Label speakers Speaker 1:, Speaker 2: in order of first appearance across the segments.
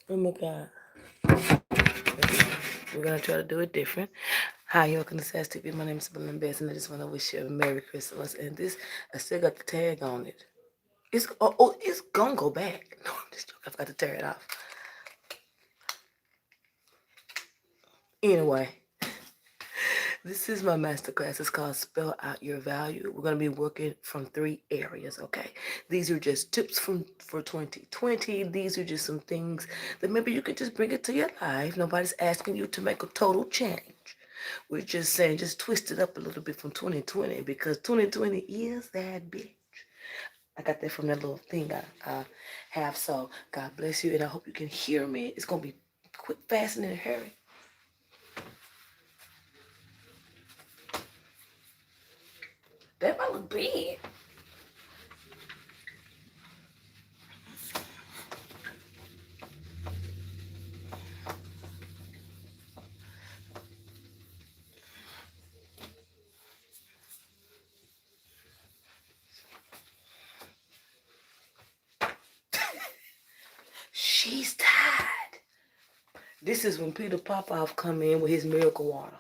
Speaker 1: Oh my God. We're going to try to do it different. Hi, welcome to SAS TV. My name is Belinda Best, and I just want to wish you a Merry Christmas. And this, I still got the tag on it. It's gonna go back. No, I'm just joking. I've got to tear it off. Anyway, this is my masterclass. It's called Spell Out Your Value. We're going to be working from 3 areas, okay? These are just tips for 2020. These are just some things that maybe you could just bring it to your life. Nobody's asking you to make a total change. We're just saying, just twist it up a little bit from 2020 because 2020 is that bitch. I got that from that little thing I have. So God bless you, and I hope you can hear me. It's going to be quick, fast, and in a hurry. That might look big. She's tired. This is when Peter Popoff come in with his miracle water.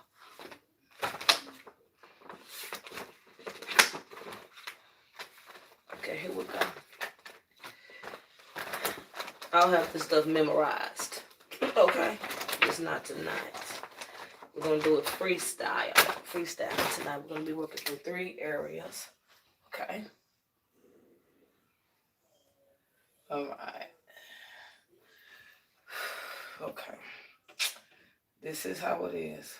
Speaker 1: Okay, here we go. I'll have this stuff memorized. Okay, it's not tonight. We're gonna do it freestyle. Freestyle tonight. We're gonna be working through 3 areas. Okay. All right. Okay. This is how it is.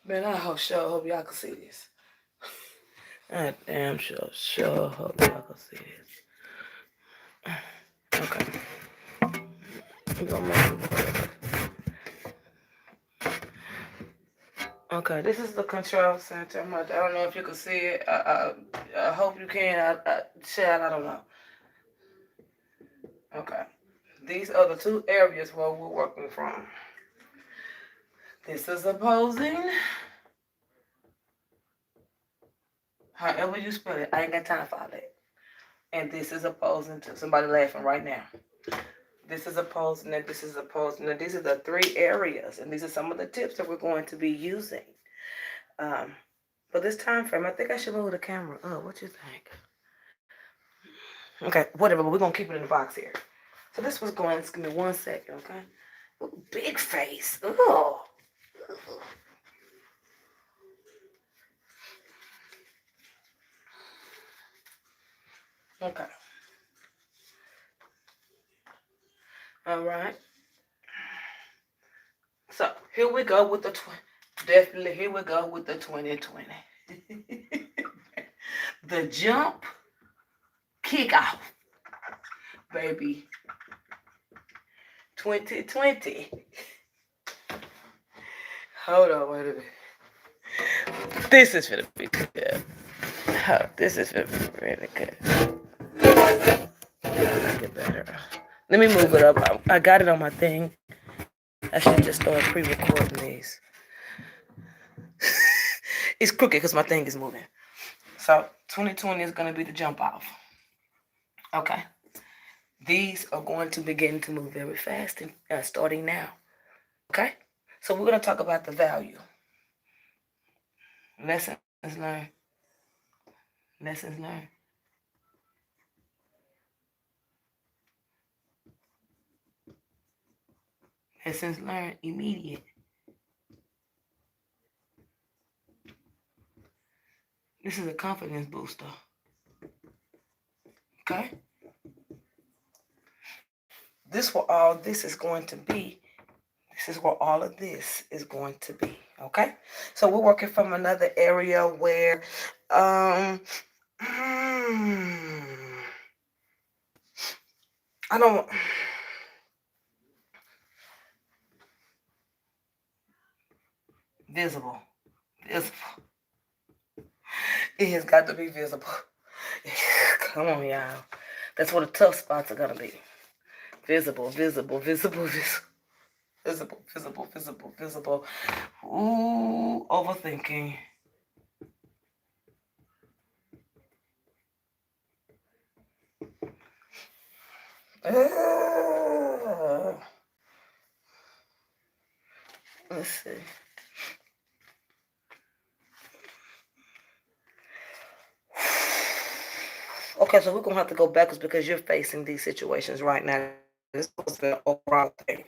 Speaker 1: Man, I hope y'all can see this. I damn sure hope y'all can see this. Okay. We're gonna make it quick. Okay, this is the control center. I don't know if you can see it. I hope you can. Chad, I don't know. Okay. These are the 2 areas where we're working from. This is opposing. However you spell it, I ain't got time for all that. And this is opposing to somebody laughing right now. This is opposing, and this is opposing. And these are the 3 areas, and these are some of the tips that we're going to be using. For this time frame, I think I should move the camera. Oh, what you think? Okay, whatever, but we're gonna keep it in the box here. So this was going, just give me 1 second, okay? Ooh, big face. Ugh. Okay. All right. So here we go with the definitely here we go with the 2020. The jump kickoff, baby. 2020. Hold on, wait a minute. This is gonna be good. Oh, this is gonna be really good. Make it better. Let me move it up. I got it on my thing. I should just start pre-recording these. It's crooked because my thing is moving. So 2020 is going to be the jump off. Okay. These are going to begin to move very fast and starting now. Okay. So we're going to talk about the value. Lessons learned. Lessons learned. Lessons learned immediate. This is a confidence booster. Okay. This what all this is going to be. This is what all of this is going to be. Okay. So we're working from another area where I don't. Visible. Visible. It has got to be visible. Come on, y'all. That's what the tough spots are going to be. Visible, visible, visible, visible. Visible, visible, visible, visible. Ooh, overthinking. Uh, let's see. Okay, so we're gonna have to go backwards because you're facing these situations right now. This is supposed to be an overall thing.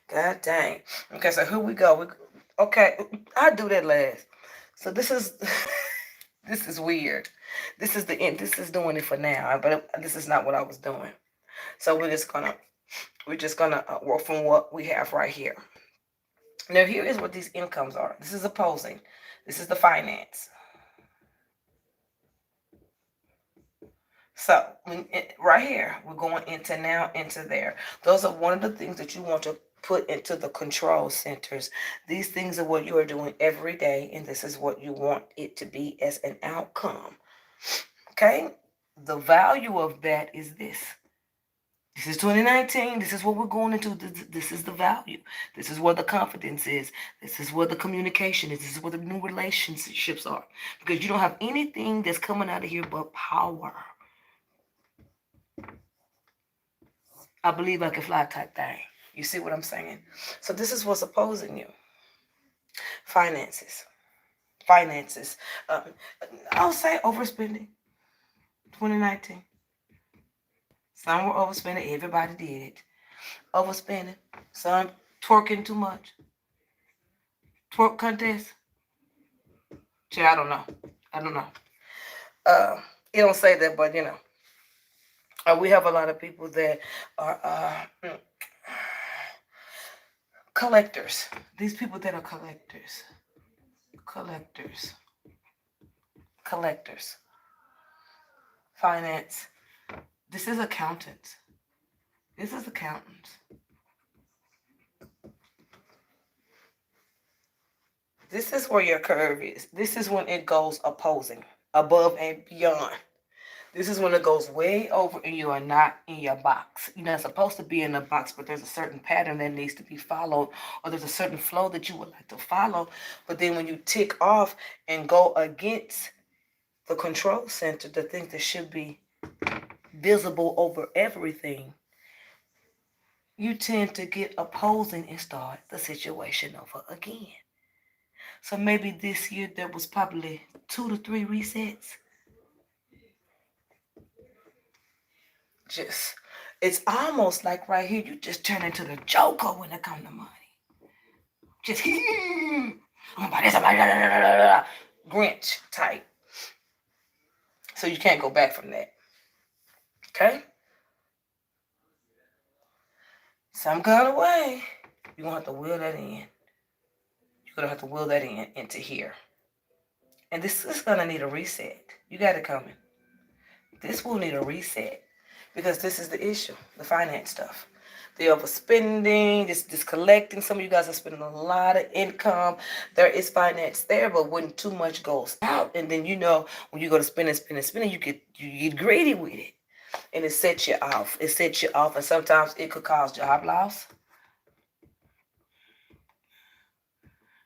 Speaker 1: God dang. Okay, so here we go. Okay, I do that last. So this is this is weird. This is the end. This is doing it for now, but this is not what I was doing. So we're just gonna work from what we have right here. Now here is what these incomes are. This is opposing. This is the finance. So right here, we're going into now into there. Those are one of the things that you want to put into the control centers. These things are what you are doing every day, and this is what you want it to be as an outcome. Okay? The value of that is this. This is 2019. This is what we're going into. This is the value. This is where the confidence is. This is where the communication is. This is where the new relationships are. Because you don't have anything that's coming out of here but power. I believe I can fly type thing. You see what I'm saying? So this is what's opposing you. Finances. Finances. I'll say overspending. 2019. Some were overspending. Everybody did it. Overspending. Some twerking too much. Twerk contest. Gee, I don't know. I don't know. It don't say that, but you know. We have a lot of people that are collectors. These people that are collectors. Collectors. Collectors. Finance. This is accountants. This is accountants. This is where your curve is. This is when it goes opposing, above and beyond. This is when it goes way over and you are not in your box. You're not supposed to be in a box, but there's a certain pattern that needs to be followed, or there's a certain flow that you would like to follow. But then when you tick off and go against the control center, the things that should be visible over everything, you tend to get opposing and start the situation over again. So maybe this year there was probably 2 to 3 resets. Just, it's almost like right here, you just turn into the Joker when it comes to money. Just, I'm about this, Grinch type. So you can't go back from that. Okay? Some kind of way, you're going to have to wheel that in. You're going to have to wheel that in into here. And this is going to need a reset. You got it coming. This will need a reset because this is the issue, the finance stuff. The overspending, this collecting. Some of you guys are spending a lot of income. There is finance there, but when too much goes out, and then you know when you go to spending, you get greedy with it, and it sets you off. It sets you off, and sometimes it could cause job loss.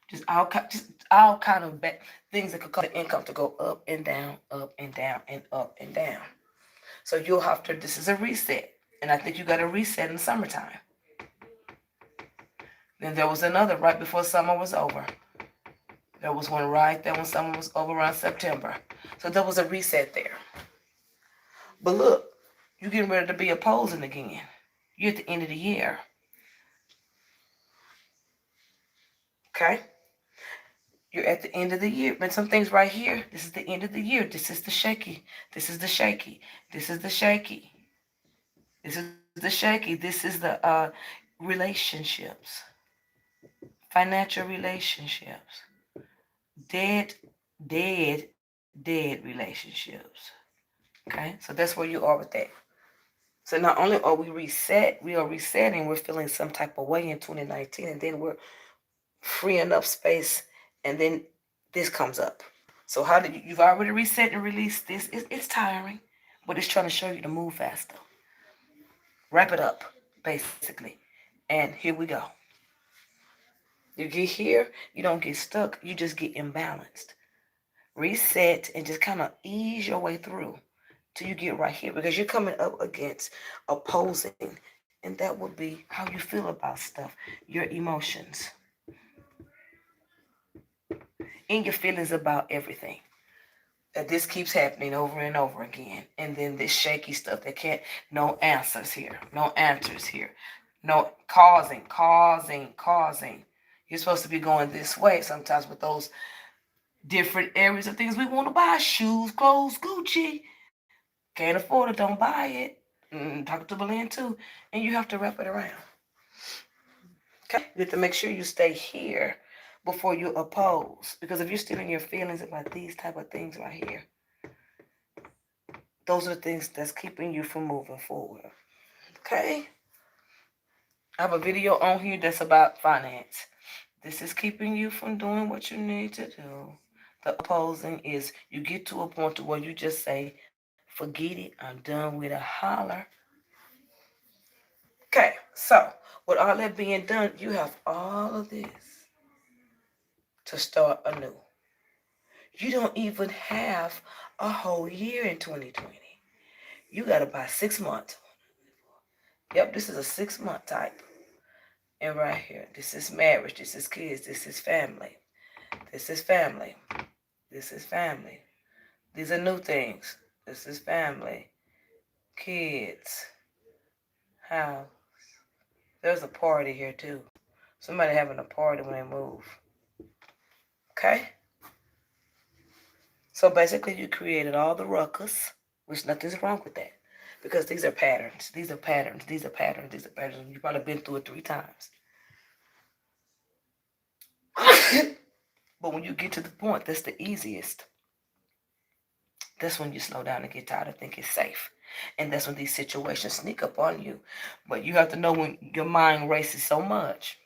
Speaker 1: Just all kind of bad things that could cause the income to go up and down, up and down, and up and down. So you'll have to. This is a reset, and I think you got to reset in the summertime. Then there was another right before summer was over. There was one right there when summer was over around September. So there was a reset there. But look, you're getting ready to be opposing again. You're at the end of the year. Okay? You're at the end of the year. But some things right here, this is the end of the year. This is the shaky. This is the shaky. This is the shaky. This is the shaky. This is the relationships. Financial relationships. Dead, dead relationships. Okay, so that's where you are with that. So not only are we are resetting, we're feeling some type of way in 2019, and then we're freeing up space, and then this comes up. So how did you've already reset and released this? It's tiring, but it's trying to show you to move faster. Wrap it up. basically. And here we go. You get here, you don't get stuck, you just get imbalanced. Reset and just kind of ease your way through till you get right here, because you're coming up against opposing, and that would be how you feel about stuff, your emotions, and your feelings about everything. That this keeps happening over and over again, and then this shaky stuff that can't, no answers here, no answers here, no causing. You're supposed to be going this way sometimes with those different areas of things we want to buy: shoes, clothes, Gucci. Can't afford it, don't buy it. Talk to Belinda too, and you have to wrap it around. Okay, you have to make sure you stay here before you oppose, because if you're still in your feelings about these type of things right here, those are the things that's keeping you from moving forward. Okay, I have a video on here that's about finance. This is keeping you from doing what you need to do. The opposing is you get to a point to where you just say, forget it, I'm done with a holler. Okay, so with all that being done, you have all of this to start anew. You don't even have a whole year in 2020. You got about 6 months. Yep, this is a 6-month type. And right here, this is marriage, this is kids, this is family. This is family. This is family. These are new things. This is family. Kids. House. There's a party here too. Somebody having a party when they move. Okay? So basically you created all the ruckus, which nothing's wrong with that. Because these are patterns. These are patterns. These are patterns. These are patterns. You've probably been through it 3 times. But when you get to the point, that's the easiest. That's when you slow down and get tired and think it's safe. And that's when these situations sneak up on you. But you have to know when your mind races so much.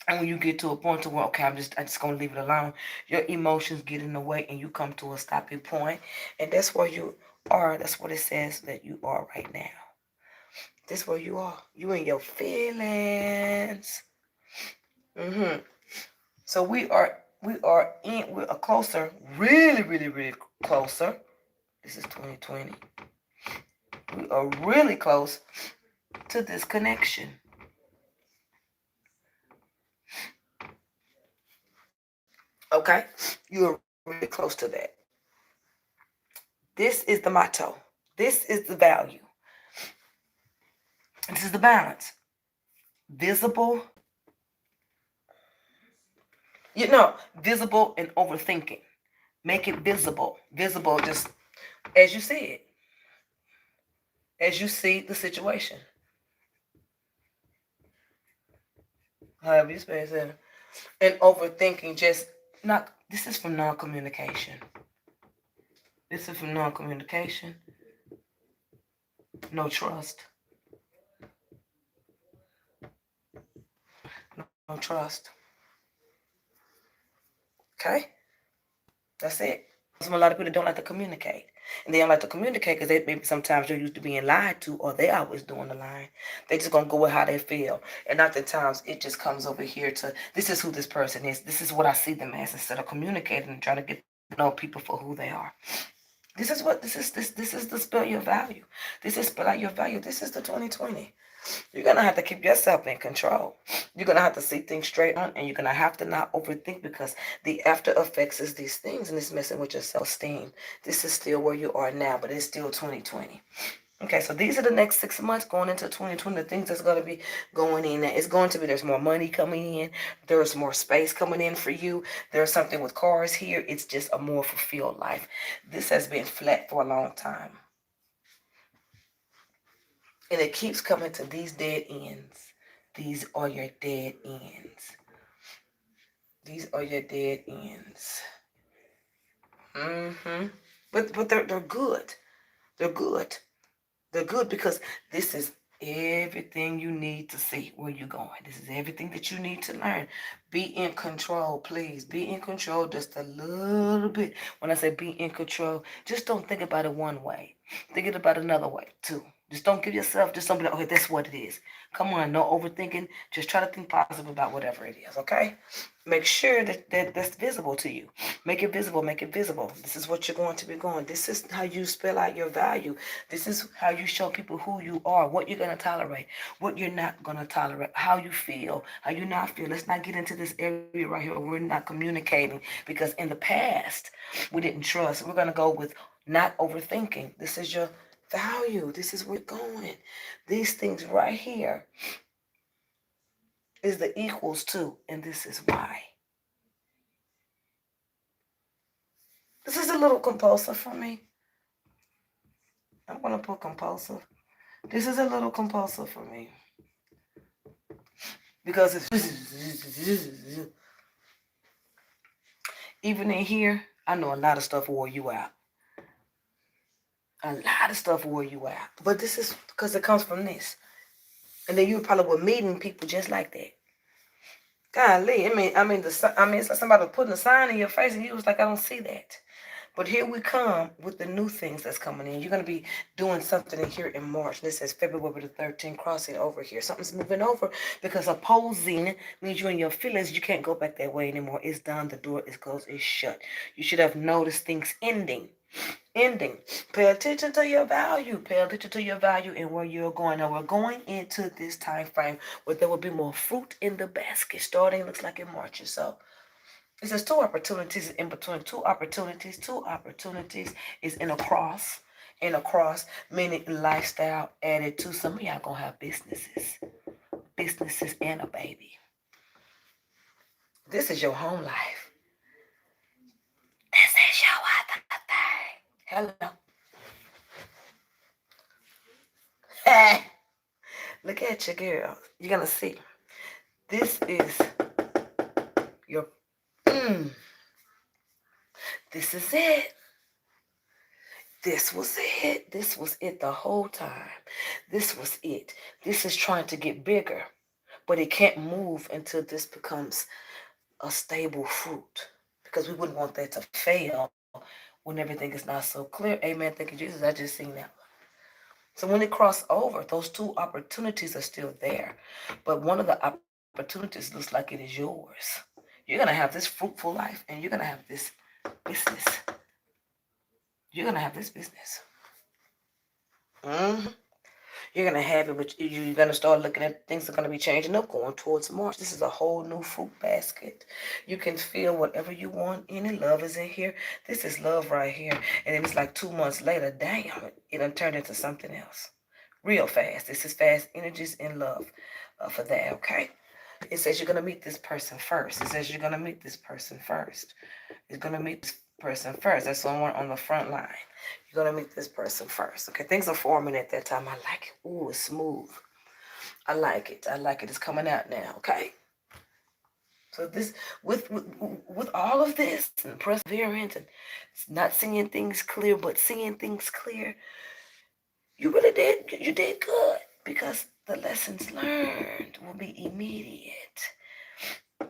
Speaker 1: And when you get to a point to where, okay, I'm just gonna leave it alone, your emotions get in the way and you come to a stopping point. And that's where you are. That's what it says that you are right now. That's where you are. You in your feelings. So we are closer, really closer. This is 2020. We are really close to this connection. Okay? You are really close to that. This is the motto. This is the value. This is the balance. Visible. Visible and overthinking. Make it visible. Visible just as you see it. As you see the situation. However you space it. And overthinking just not. This is from non-communication. This is from non-communication. No trust. No trust. Okay? That's it. A lot of people don't like to communicate. And they don't like to communicate because they maybe sometimes they're used to being lied to, or they always doing the lying. They just gonna go with how they feel. And oftentimes it just comes over here to, this is who this person is. This is what I see them as, instead of communicating and trying to get to know people for who they are. This is the spell your value. This is spell out your value. This is the 2020. You're going to have to keep yourself in control. You're going to have to see things straight on, and you're going to have to not overthink, because the after effects is these things, and it's messing with your self-esteem. This is still where you are now, but it's still 2020. Okay, so these are the next 6 months going into 2020, the things that's going to be going in. It's going to be, there's more money coming in. There's more space coming in for you. There's something with cars here. It's just a more fulfilled life. This has been flat for a long time. And it keeps coming to these dead ends. These are your dead ends. These are your dead ends. But they're good. They're good. They're good because this is everything you need to see where you're going. This is everything that you need to learn. Be in control, please. Be in control just a little bit. When I say be in control, just don't think about it one way. Think about it another way, too. Just don't give yourself just something, okay, that's what it is. Come on, no overthinking. Just try to think positive about whatever it is, okay? Make sure that that's visible to you. Make it visible, make it visible. This is what you're going to be going. This is how you spell out your value. This is how you show people who you are, what you're going to tolerate, what you're not going to tolerate, how you feel, how you not feel. Let's not get into this area right here where we're not communicating, because in the past, we didn't trust. We're going to go with not overthinking. This is your value. This is where you're going. These things right here is the equals to, and this is why. This is a little compulsive for me. I'm going to put compulsive. This is a little compulsive for me. Because it's even in here, I know a lot of stuff wore you out. A lot of stuff wore you out. But this is because it comes from this. And then you probably were meeting people just like that. Golly, it's like somebody putting a sign in your face and you was like, I don't see that. But here we come with the new things that's coming in. You're going to be doing something in here in March. This says February the 13th, crossing over here. Something's moving over because opposing means you're in your feelings. You can't go back that way anymore. It's done. The door is closed. It's shut. You should have noticed things ending. Pay attention to your value. Pay attention to your value and where you're going. Now we're going into this time frame where there will be more fruit in the basket. Starting looks like in March or so. It says two opportunities in between. Two opportunities is in a cross. In a cross, meaning lifestyle added to. Some of y'all gonna have businesses and a baby. This is your home life. This is your other thing. Hello. Hey, look at you, girl. You're gonna see. This is your. This is it. This was it. This was it the whole time. This was it. This is trying to get bigger, but it can't move until this becomes a stable fruit, because we wouldn't want that to fail when everything is not so clear. Amen. Thank you, Jesus. I just seen that. So when it crosses over, those two opportunities are still there, but one of the opportunities looks like it is yours. You're going to have this fruitful life, and you're going to have this business. You're going to have this business. You're going to have it, but you're going to start looking at things are going to be changing up going towards March. This is a whole new fruit basket. You can feel whatever you want. Any love is in here. This is love right here. And then it's like 2 months later, damn, it done turned into something else. Real fast. This is fast energies in love for that, okay? It says you're going to meet this person first. It says you're going to meet this person first. It's going to meet this person first. That's someone on the front line. You're going to meet this person first. Okay, things are forming at that time. I like it. Ooh, it's smooth. I like it. I like it. It's coming out now, okay? So this, with all of this and perseverance and not seeing things clear, but seeing things clear, you did good, because the lessons learned will be immediate.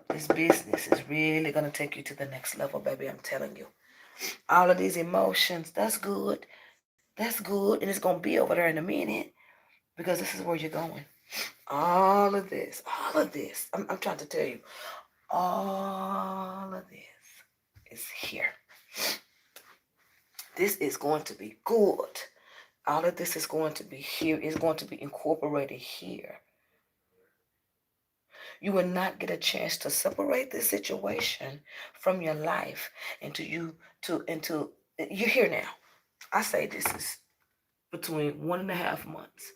Speaker 1: This business is really going to take you to the next level, baby. I'm telling you. All of these emotions, that's good. That's good. And it's going to be over there in a minute, because this is where you're going. All of this. I'm trying to tell you. All of this is here. This is going to be good. All of this is going to be here. It's going to be incorporated here. You will not get a chance to separate this situation from your life until you're here now. I say this is between 1.5 months,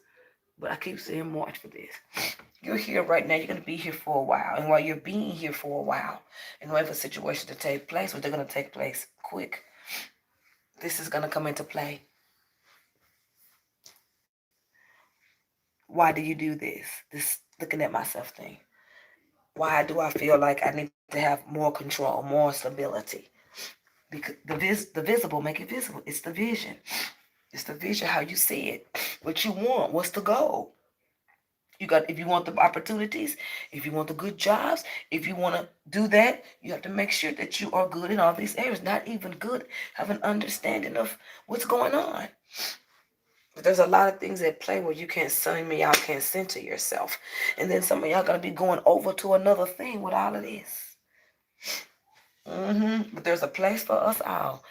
Speaker 1: but I keep saying March for this. You're here right now. You're going to be here for a while. And while you're being here for a while, in order for a situation to take place, but they're going to take place quick, this is going to come into play. Why do you do this? This looking at myself thing. Why do I feel like I need to have more control, more stability? Because the visible, make it visible. It's the vision. It's the vision, how you see it, what you want, what's the goal. If you want the opportunities, if you want the good jobs, if you want to do that, you have to make sure that you are good in all these areas. Not even good, have an understanding of what's going on. But there's a lot of things at play where you can't, some of y'all can't center yourself. And then some of y'all going to be going over to another thing with all of this. But there's a place for us all.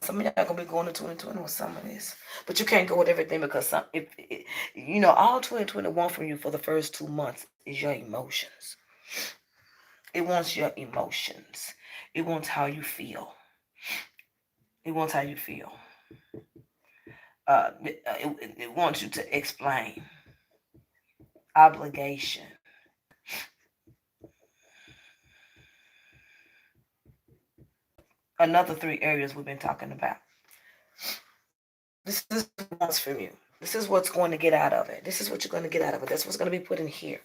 Speaker 1: Some of y'all gonna be going to 2020 with some of this, but you can't go with everything because all 2020 wants from you for the first 2 months is your emotions. It wants your emotions. It wants how you feel. It wants how you feel. It wants you to explain. Obligation. Another 3 areas we've been talking about. This is what it wants from you. This is what's going to get out of it. This is what you're going to get out of it. That's what's going to be put in here.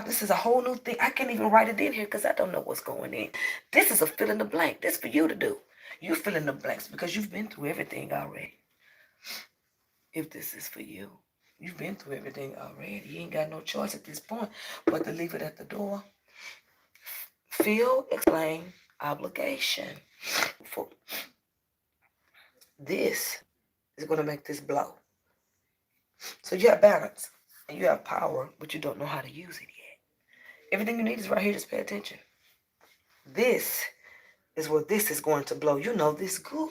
Speaker 1: This is a whole new thing. I can't even write it in here because I don't know what's going in. This is a fill in the blank. This for you to do. You fill in the blanks because you've been through everything already. If this is for you, you've been through everything already. You ain't got no choice at this point but to leave it at the door. Feel, explain, obligation. This is going to make this blow. So you have balance and you have power, but you don't know how to use it yet. Everything you need is right here. Just pay attention. This is what this is going to blow. You know this good.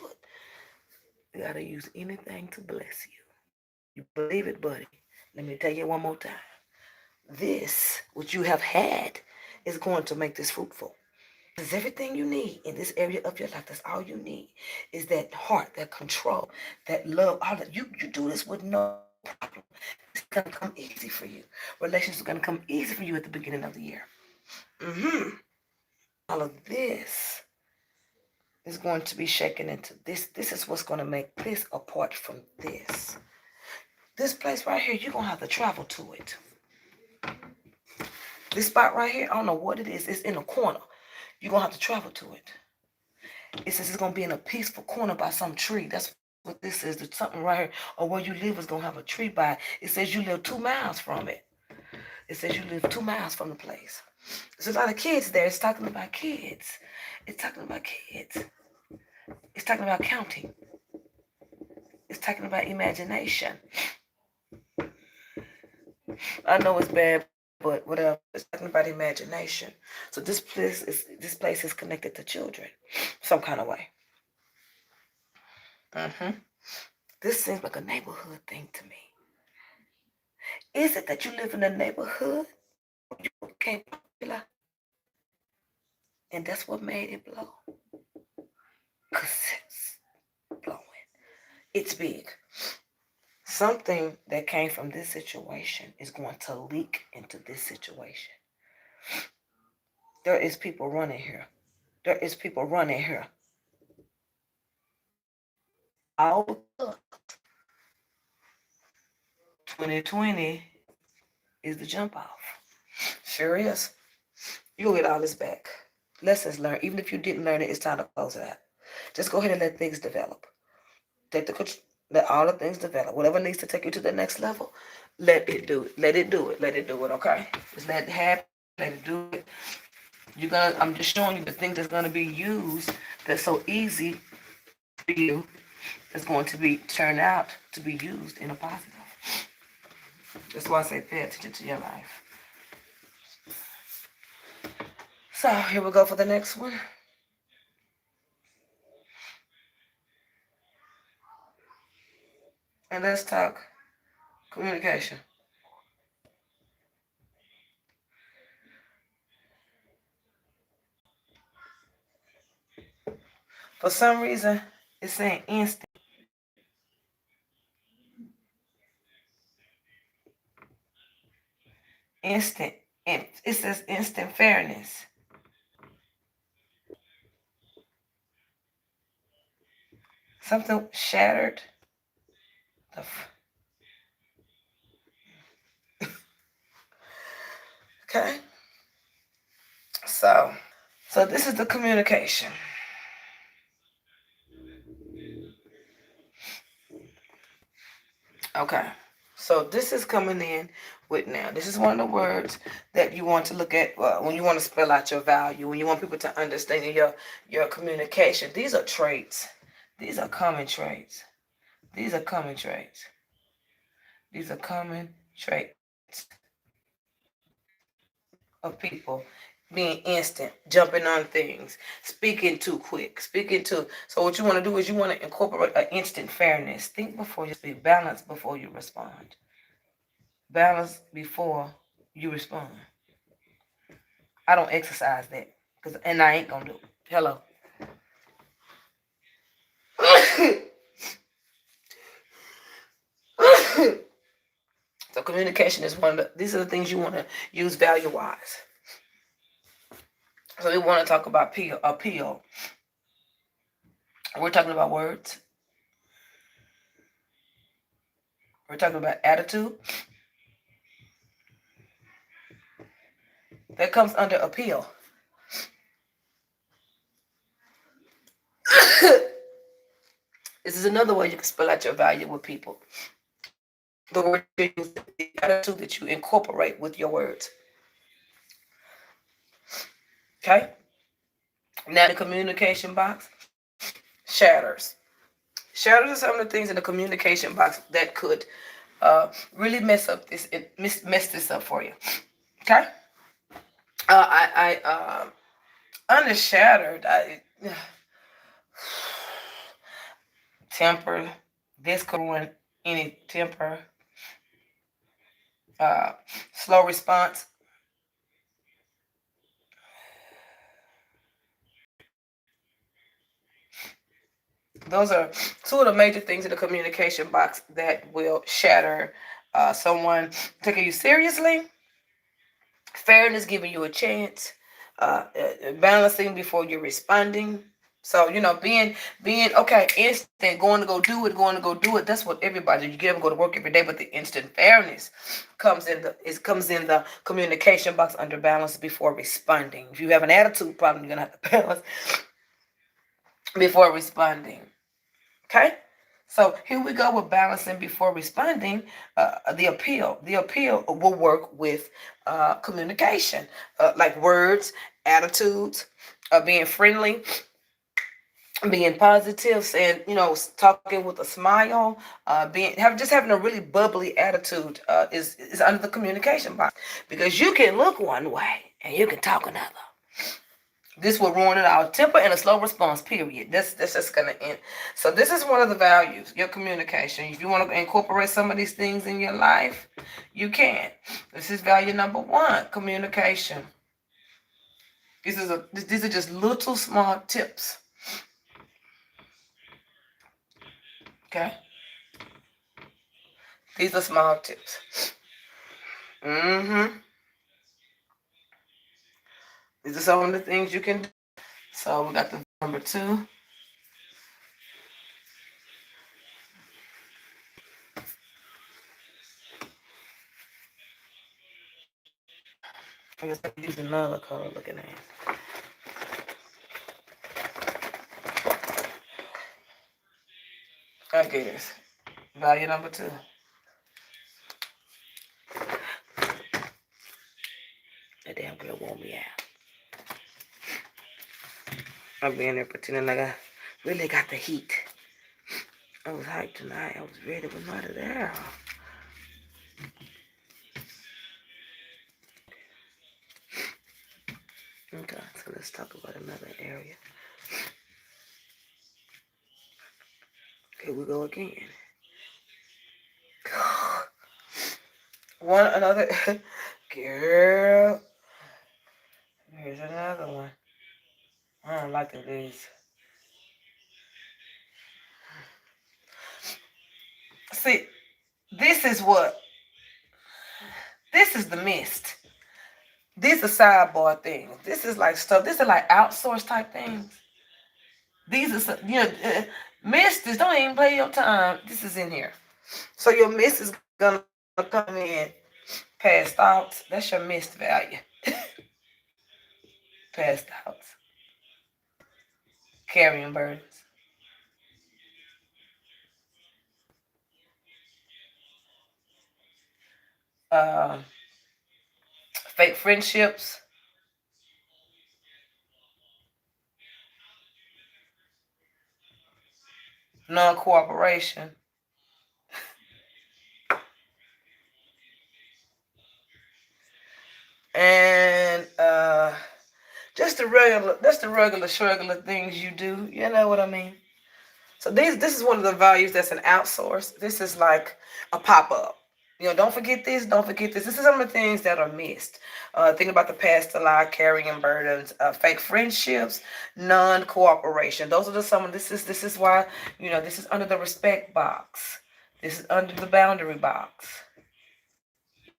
Speaker 1: You got to use anything to bless you. You believe it, buddy? Let me tell you one more time. This, what you have had, is going to make this fruitful. It's everything you need in this area of your life. That's all you need is that heart, that control, that love. All that you do this with no problem. It's gonna come easy for you. Relationships are gonna come easy for you at the beginning of the year. All of this is going to be shaken into this. This is what's going to make this apart from this. This place right here, you're going to have to travel to it. This spot right here, I don't know what it is. It's in a corner. You're going to have to travel to it. It says it's going to be in a peaceful corner by some tree. That's what this is. There's something right here. Or where you live is going to have a tree by it. It says you live 2 miles from it. It says you live 2 miles from the place. There's a lot of kids there. It's talking about kids. It's talking about kids. It's talking about counting. It's talking about imagination. I know it's bad, but whatever. It's talking about imagination. So this place is connected to children, some kind of way. This seems like a neighborhood thing to me. Is it that you live in a neighborhood where you became popular, and that's what made it blow? Cause it's blowing. It's big. Something that came from this situation is going to leak into this situation. There is people running here. There is people running here. All because 2020 is the jump off. Sure is. You'll get all this back. Lessons learned. Even if you didn't learn it, it's time to close it out. Just go ahead and let things develop. Let all the things develop. Whatever needs to take you to the next level, let it do it. Let it do it. Let it do it, okay? Just let it happen. Let it do it. I'm just showing you the thing that's gonna be used that's so easy for you. It's going to be turned out to be used in a positive. That's why I say pay attention to your life. So here we go for the next one. And let's talk communication. For some reason, it's saying instant. Instant. It says instant fairness. Something shattered. Okay. So this is the communication. Okay. So this is coming in with now. This is one of the words that you want to look at when you want to spell out your value, when you want people to understand your communication. These are traits. These are common traits. These are common traits. These are common traits of people. Being instant, jumping on things, speaking too quick, speaking too. So what you want to do is you want to incorporate an instant fairness. Think before you speak. Balance before you respond. Balance before you respond. I don't exercise that, and I ain't gonna do it. Hello. So communication is one of these are the things you want to use value wise. So we want to talk about appeal. We're talking about words. We're talking about attitude. That comes under appeal. This is another way you can spell out your value with people. The word you use, the attitude that you incorporate with your words. Okay? Now the communication box, shatters. Shatters are some of the things in the communication box that could really mess this up for you. Okay? Under shattered, temper. This could ruin any temper. Slow response. Those are two of the major things in the communication box that will shatter someone taking you seriously. Fairness, giving you a chance. Balancing before you're responding. So being okay, instant, going to go do it. That's what everybody. You get up and go to work every day, but the instant fairness comes in the communication box under balance before responding. If you have an attitude problem, you're gonna have to balance before responding. Okay. So here we go with balancing before responding. The appeal will work with communication, like words, attitudes, being friendly, being positive, saying, talking with a smile, having a really bubbly attitude is under the communication box, because you can look one way and you can talk another. This will ruin our temper and a slow response, period. That's just going to end. So this is one of the values, your communication. If you want to incorporate some of these things in your life, you can. This is value number 1, communication. These are just little small tips. Okay? These are small tips. These are some of the things you can do. So we got the number 2. I guess I can use another color looking at. Okay, this. Value number 2. That damn girl wore me out. I'm being there pretending like I really got the heat. I was hyped tonight. I was ready, but not there. Okay, so let's talk about another area. Here we go again. Another girl. Here's another one. I don't like these. See, this is the mist. These are sidebar things. This is like stuff. This is like outsource type things. These are, mist is, don't even play your time. This is in here. So your mist is gonna come in. Past thoughts. That's your mist value. Past thoughts. Carrying burdens. Uh, Fake friendships. non-cooperation, and just the regular things you do. You know what I mean? So this is one of the values that's an outsource. This is like a pop-up. Don't forget this, don't forget this. This is some of the things that are missed. Think about the past, the lie, carrying burdens, fake friendships, non-cooperation. Those are some of this is why, this is under the respect box. This is under the boundary box.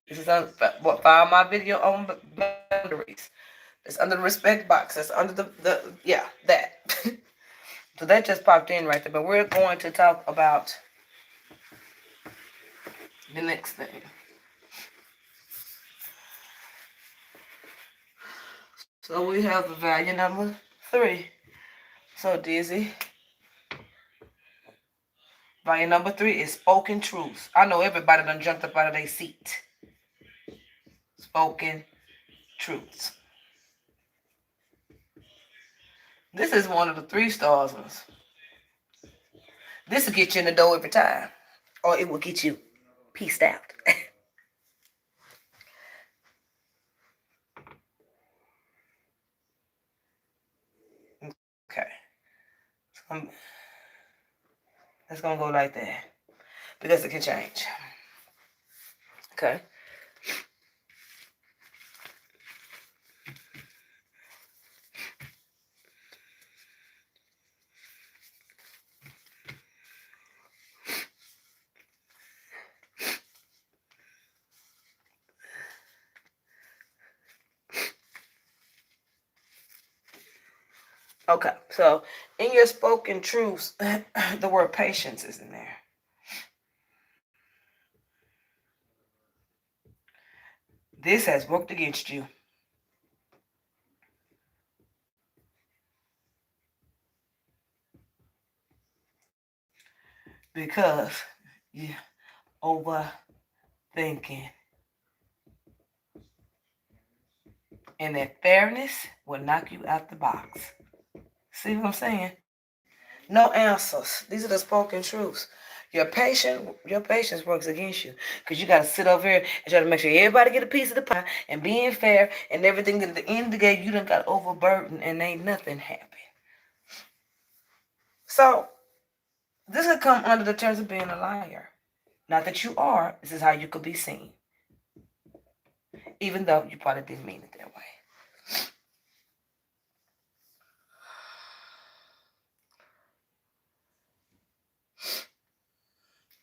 Speaker 1: This is under what find my video on boundaries. It's under the respect box. It's under the yeah, that. So that just popped in right there. But we're going to talk about the next thing. So we have the value number 3. So Dizzy, value number 3 is spoken truths. I know everybody done jumped up out of their seat. Spoken truths. This is one of the 3-stars ones. This will get you in the door every time. Or it will get you pieced out. Okay. It's going to go like that. Because it can change. Okay. Okay, so in your spoken truths, the word patience is in there. This has worked against you. Because you're overthinking. And that fairness will knock you out the box. See what I'm saying? No answers. These are the spoken truths. Your patience works against you because you got to sit over here and try to make sure everybody get a piece of the pie and being fair and everything. At the end of the day, you done got overburdened and ain't nothing happen. So this would come under the terms of being a liar. Not that you are. This is how you could be seen, even though you probably didn't mean it that way.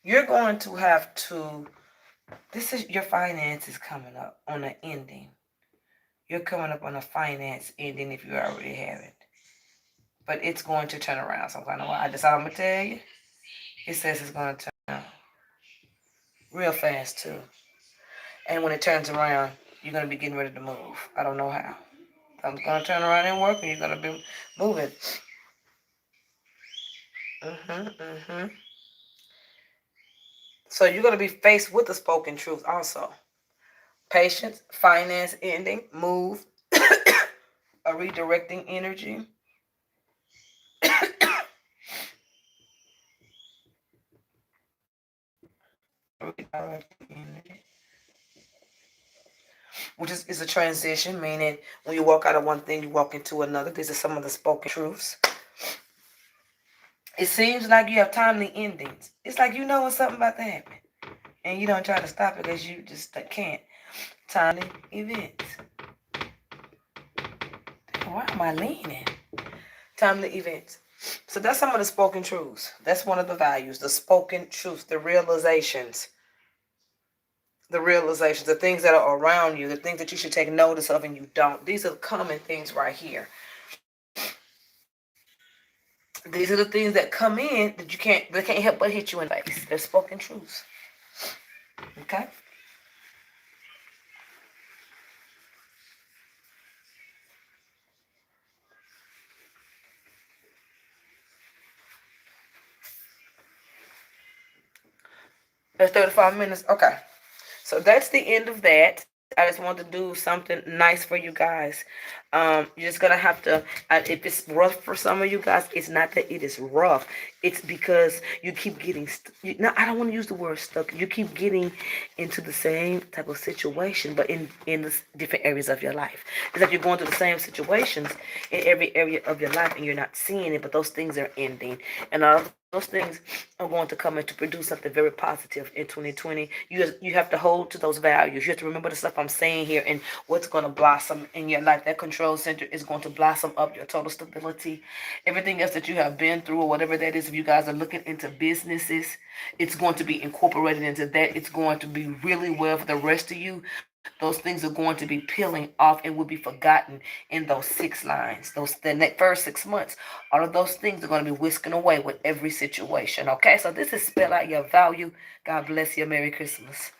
Speaker 1: You're going to have to. This is your finances coming up on an ending. You're coming up on a finance ending if you already have it. But it's going to turn around some kind of way. That's all I'm going to tell you. It says it's going to turn around real fast, too. And when it turns around, you're going to be getting ready to move. I don't know how. Something's going to turn around and work, and you're going to be moving. So you're going to be faced with the spoken truth also. Patience, finance ending, move, a redirecting energy. Which is a transition, meaning when you walk out of one thing, you walk into another. These are some of the spoken truths. It seems like you have timely endings. It's like you know when something about to happen. And you don't try to stop it because you just can't. Timely events. Why am I leaning? Timely events. So that's some of the spoken truths. That's one of the values. The spoken truths. The realizations. The things that are around you, the things that you should take notice of and you don't. These are common things right here. These are the things that come in that they can't help but hit you in the face. They're spoken truths. Okay? That's 35 minutes. Okay. So that's the end of that. I just want to do something nice for you guys. You're just gonna have to. If it's rough for some of you guys, it's not that it is rough. It's because you keep getting. No, I don't want to use the word stuck. You keep getting into the same type of situation, but in the different areas of your life. It's like you're going through the same situations in every area of your life, and you're not seeing it. But those things are ending, and all of those things are going to come in to produce something very positive in 2020. You have to hold to those values. You have to remember the stuff I'm saying here and what's going to blossom in your life. That control center is going to blossom up your total stability. Everything else that you have been through or whatever that is, if you guys are looking into businesses, it's going to be incorporated into that. It's going to be really well for the rest of you. Those things are going to be peeling off and will be forgotten in those 6 lines. The first 6 months, all of those things are going to be whisking away with every situation. Okay, so this is Spell Out Your Value. God bless you. Merry Christmas.